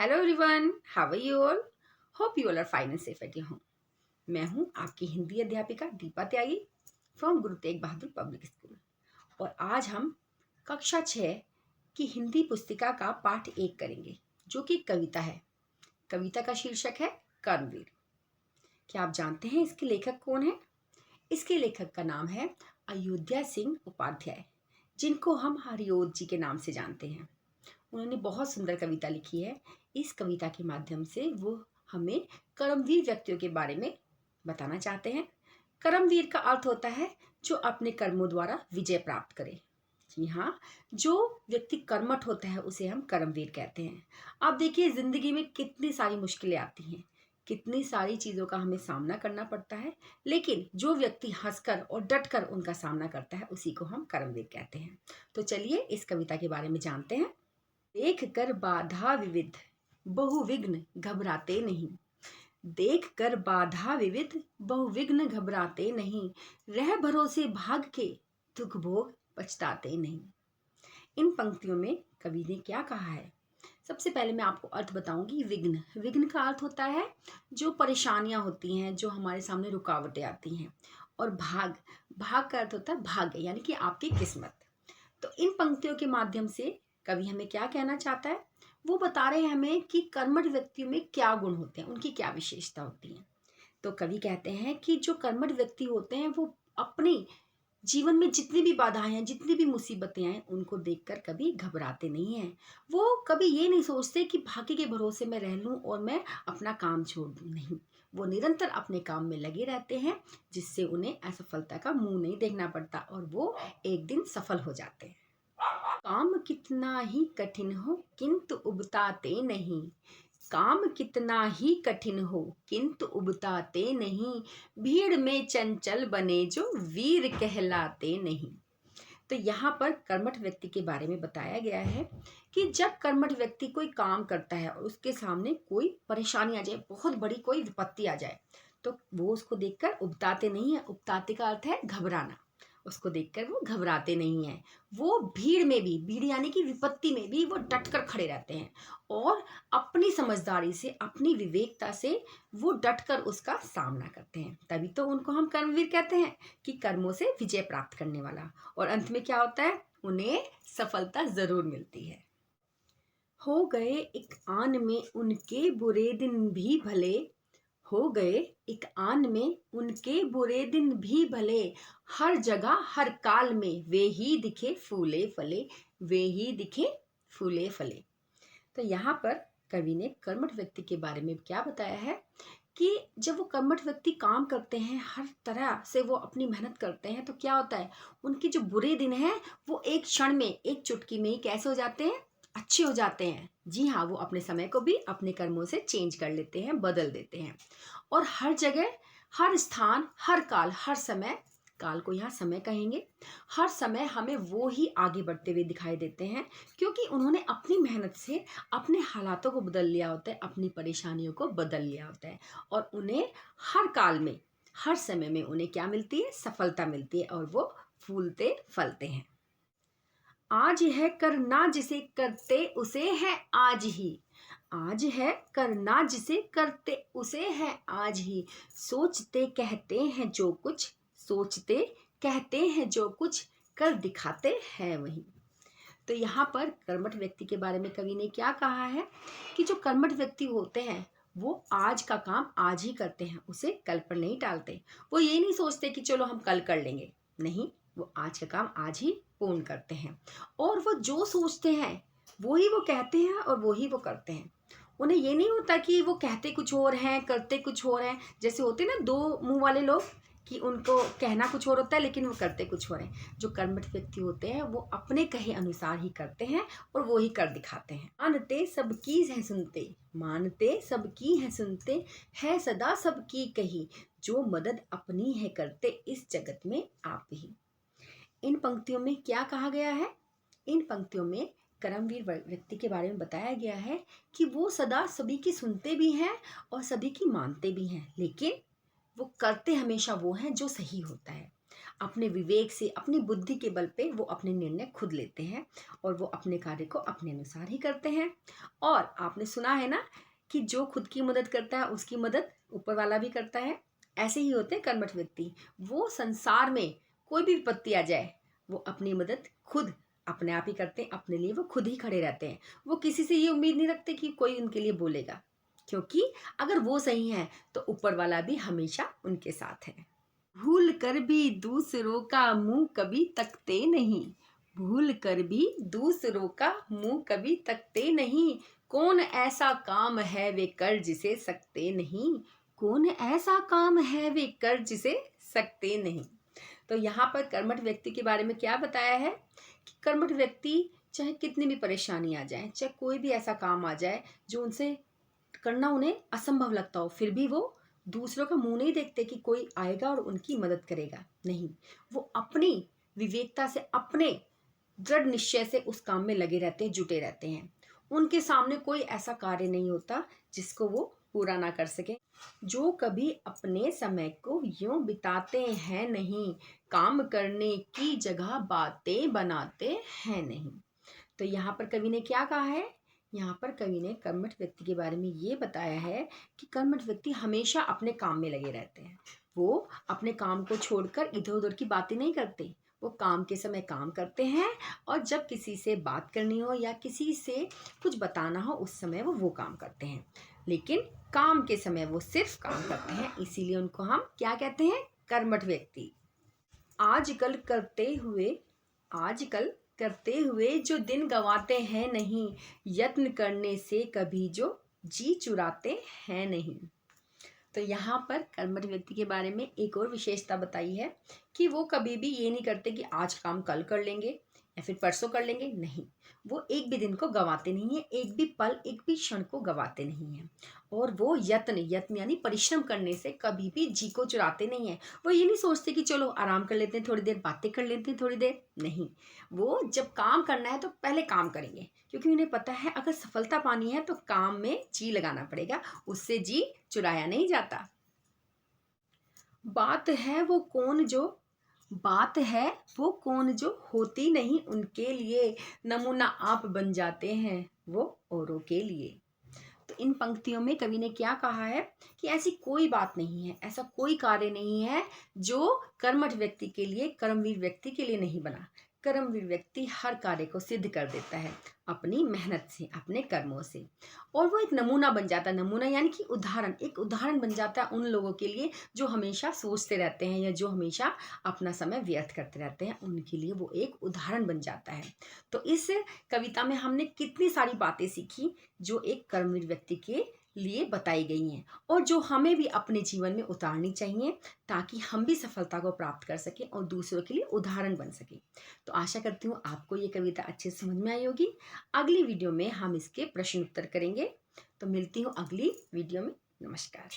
Hello everyone, how are you all? Hope you all are fine and safe at your home. मैं हूं आपकी हिंदी अध्यापिका दीपा त्यागी from Guru Tegh Bahadur public school. और आज हम कक्षा 6 की हिंदी पुस्तिका का पाठ 1 करेंगे, जो कि कविता है। कविता का शीर्षक है कर्मवीर। क्या आप जानते हैं इसके लेखक कौन है? इसके लेखक का नाम है अयोध्या सिंह उपाध्याय, जिनको हम हरिओद जी के नाम से जानते हैं। उन्होंने बहुत सुंदर कविता लिखी है। इस कविता के माध्यम से वो हमें कर्मवीर व्यक्तियों के बारे में बताना चाहते हैं। कर्मवीर का अर्थ होता है जो अपने कर्मों द्वारा विजय प्राप्त करे। जी हाँ, जो व्यक्ति कर्मठ होता है उसे हम कर्मवीर कहते हैं। आप देखिए, जिंदगी में कितनी सारी मुश्किलें आती हैं, कितनी सारी चीज़ों का हमें सामना करना पड़ता है, लेकिन जो व्यक्ति हंसकर और डटकर उनका सामना करता है उसी को हम कर्मवीर कहते हैं। तो चलिए इस कविता के बारे में जानते हैं। देख कर बाधा विविध बहुविघ्न घबराते नहीं। देख कर बाधा विविध बहुविघ्न घबराते नहीं। रह भरोसे भाग के दुख भोग पछताते नहीं। इन पंक्तियों में कवि ने क्या कहा है? सबसे पहले मैं आपको अर्थ बताऊंगी। विघ्न, विघ्न का अर्थ होता है जो परेशानियां होती हैं, जो हमारे सामने रुकावटें आती हैं। और भाग, भाग का अर्थ होता है भाग्य, यानी कि आपकी किस्मत। तो इन पंक्तियों के माध्यम से कवि हमें क्या कहना चाहता है? वो बता रहे हैं हमें कि कर्मठ व्यक्तियों में क्या गुण होते हैं, उनकी क्या विशेषता होती है। तो कवि कहते हैं कि जो कर्मठ व्यक्ति होते हैं वो अपनी जीवन में जितनी भी बाधाएं हैं, जितनी भी मुसीबतें हैं, उनको देखकर कभी घबराते नहीं हैं। वो कभी ये नहीं सोचते कि भाग्य के भरोसे मैं रह लूं और मैं अपना काम छोड़ दूं। नहीं, वो निरंतर अपने काम में लगे रहते हैं, जिससे उन्हें असफलता का मुंह नहीं देखना पड़ता और वो एक दिन सफल हो जाते हैं। काम कितना ही कठिन हो किंतु उबताते नहीं। काम कितना ही कठिन हो किंतु उबताते नहीं। भीड़ में चंचल बने जो वीर कहलाते नहीं। तो यहाँ पर कर्मठ व्यक्ति के बारे में बताया गया है कि जब कर्मठ व्यक्ति कोई काम करता है और उसके सामने कोई परेशानी आ जाए, बहुत बड़ी कोई विपत्ति आ जाए, तो वो उसको देखकर उबताते नहीं है। उबताते का अर्थ है घबराना। उसको देखकर वो घबराते नहीं है। वो भीड़ में भी, भीड़ यानी कि विपत्ति में भी वो डटकर खड़े रहते हैं और अपनी समझदारी से, अपनी विवेकता से वो डटकर उसका सामना करते हैं। तभी तो उनको हम कर्मवीर कहते हैं कि कर्मों से विजय प्राप्त करने वाला। और अंत में क्या होता है? उन्हें सफलता जरूर मिलती है। हो गए एक आन में उनके बुरे दिन भी भले। हो गए एक आन में उनके बुरे दिन भी भले। हर जगह हर काल में वे ही दिखे फूले फले। वे ही दिखे फूले फले। तो यहाँ पर कवि ने कर्मठ व्यक्ति के बारे में क्या बताया है कि जब वो कर्मठ व्यक्ति काम करते हैं, हर तरह से वो अपनी मेहनत करते हैं, तो क्या होता है? उनके जो बुरे दिन हैं वो एक क्षण में, एक चुटकी में ही कैसे हो जाते हैं? अच्छे हो जाते हैं। जी हाँ, वो अपने समय को भी अपने कर्मों से चेंज कर लेते हैं, बदल देते हैं। और हर जगह, हर स्थान, हर काल, हर समय, काल को यहाँ समय कहेंगे, हर समय हमें वो ही आगे बढ़ते हुए दिखाई देते हैं, क्योंकि उन्होंने अपनी मेहनत से अपने हालातों को बदल लिया होता है, अपनी परेशानियों को बदल लिया होता है। और उन्हें हर काल में, हर समय में उन्हें क्या मिलती है? सफलता मिलती है और वो फूलते फलते हैं। आज है करना जिसे करते उसे है आज ही। आज है करना जिसे करते उसे है आज ही। सोचते कहते हैं जो कुछ, सोचते कहते हैं जो कुछ, कर दिखाते हैं वही। तो यहाँ पर कर्मठ व्यक्ति के बारे में कवि ने क्या कहा है कि जो कर्मठ व्यक्ति होते हैं वो आज का काम आज ही करते हैं, उसे कल पर नहीं टालते। वो ये नहीं सोचते कि चलो हम कल कर लेंगे, नहीं, वो आज का काम आज ही पूर्ण करते हैं। और वो जो सोचते हैं वो ही वो कहते हैं और वो ही वो करते हैं। उन्हें ये नहीं होता कि वो कहते कुछ और हैं, करते कुछ और हैं। जैसे होते ना दो मुंह वाले लोग, कि उनको कहना कुछ और होता है लेकिन वो करते कुछ और हैं। जो कर्मठ व्यक्ति होते हैं वो अपने कहे अनुसार ही करते हैं और वो ही कर दिखाते हैं। मानते सबकी है सुनते, मानते सबकी है सुनते, है सदा सबकी कही, जो मदद अपनी है करते इस जगत में आप ही। इन पंक्तियों में क्या कहा गया है? इन पंक्तियों में कर्मवीर व्यक्ति के बारे में बताया गया है कि वो सदा सभी की सुनते भी हैं और सभी की मानते भी हैं, लेकिन वो करते हमेशा वो हैं जो सही होता है। अपने विवेक से, अपनी बुद्धि के बल पे वो अपने निर्णय खुद लेते हैं और वो अपने कार्य को अपने अनुसार ही करते हैं। और आपने सुना है ना कि जो खुद की मदद करता है उसकी मदद ऊपर वाला भी करता है। ऐसे ही होते हैं कर्मठ व्यक्ति। वो संसार में कोई भी विपत्ति आ जाए, वो अपनी मदद खुद अपने आप ही करते हैं, अपने लिए वो खुद ही खड़े रहते हैं। वो किसी से ये उम्मीद नहीं रखते कि कोई उनके लिए बोलेगा, क्योंकि अगर वो सही है तो ऊपर वाला भी हमेशा उनके साथ है। भूल कर भी दूसरों का मुंह कभी तकते नहीं, भूल कर भी दूसरों का मुंह कभी तकते नहीं, कौन ऐसा काम है वे कर जिसे सकते नहीं, कौन ऐसा काम है वे कर जिसे सकते नहीं। तो यहाँ पर कर्मठ व्यक्ति के बारे में क्या बताया है कि कर्मठ व्यक्ति चाहे कितनी भी परेशानी आ जाए, चाहे कोई भी ऐसा काम आ जाए जो उनसे करना उन्हें असंभव लगता हो, फिर भी वो दूसरों का मुंह नहीं देखते कि कोई आएगा और उनकी मदद करेगा। नहीं, वो अपनी विवेकता से, अपने दृढ़ निश्चय से उस काम में लगे रहते हैं, जुटे रहते हैं। उनके सामने कोई ऐसा कार्य नहीं होता जिसको वो पूरा ना कर सके। जो कभी अपने समय को यूं बिताते हैं नहीं, काम करने की जगह बातें बनाते हैं नहीं। तो यहाँ पर कवि ने क्या कहा है? यहाँ पर कवि ने कर्मठ व्यक्ति के बारे में ये बताया है कि कर्मठ व्यक्ति हमेशा अपने काम में लगे रहते हैं। वो अपने काम को छोड़कर इधर उधर की बातें नहीं करते। वो काम के समय काम करते हैं, और जब किसी से बात करनी हो या किसी से कुछ बताना हो उस समय वो काम करते हैं। लेकिन काम के समय वो सिर्फ काम करते हैं, इसीलिए उनको हम क्या कहते हैं? कर्मठ व्यक्ति। आजकल करते हुए जो दिन गंवाते हैं नहीं, यत्न करने से कभी जो जी चुराते हैं नहीं। तो यहाँ पर कर्मठ व्यक्ति के बारे में एक और विशेषता बताई है कि वो कभी भी ये नहीं करते कि आज काम कल कर लेंगे या फिर परसों कर लेंगे। नहीं, वो एक भी दिन को गंवाते नहीं है, एक भी पल, एक भी क्षण को गंवाते नहीं है। और वो यत्न यानी परिश्रम करने से कभी भी जी को चुराते नहीं है। वो ये नहीं सोचते कि चलो आराम कर लेते हैं, थोड़ी देर बातें कर लेते हैं, थोड़ी देर। नहीं, वो जब काम करना है तो पहले काम करेंगे, क्योंकि उन्हें पता है अगर सफलता पानी है तो काम में जी लगाना पड़ेगा, उससे जी चुराया नहीं जाता। बात है वो कौन जो होती नहीं उनके लिए, नमूना आप बन जाते हैं वो औरों के लिए। तो इन पंक्तियों में कवि ने क्या कहा है कि ऐसी कोई बात नहीं है, ऐसा कोई कार्य नहीं है जो कर्मठ व्यक्ति के लिए, कर्मवीर व्यक्ति के लिए नहीं बना। कर्मवीर व्यक्ति हर कार्य को सिद्ध कर देता है अपनी मेहनत से, अपने कर्मों से, और वो एक नमूना बन जाता है। नमूना यानी कि उदाहरण, एक उदाहरण बन जाता है उन लोगों के लिए जो हमेशा सोचते रहते हैं या जो हमेशा अपना समय व्यर्थ करते रहते हैं, उनके लिए वो एक उदाहरण बन जाता है। तो इस कविता में हमने कितनी सारी बातें सीखी जो एक कर्मवीर व्यक्ति के लिए बताई गई हैं, और जो हमें भी अपने जीवन में उतारनी चाहिए, ताकि हम भी सफलता को प्राप्त कर सकें और दूसरों के लिए उदाहरण बन सकें। तो आशा करती हूँ आपको ये कविता अच्छे से समझ में आई होगी। अगली वीडियो में हम इसके प्रश्न उत्तर करेंगे। तो मिलती हूँ अगली वीडियो में। नमस्कार।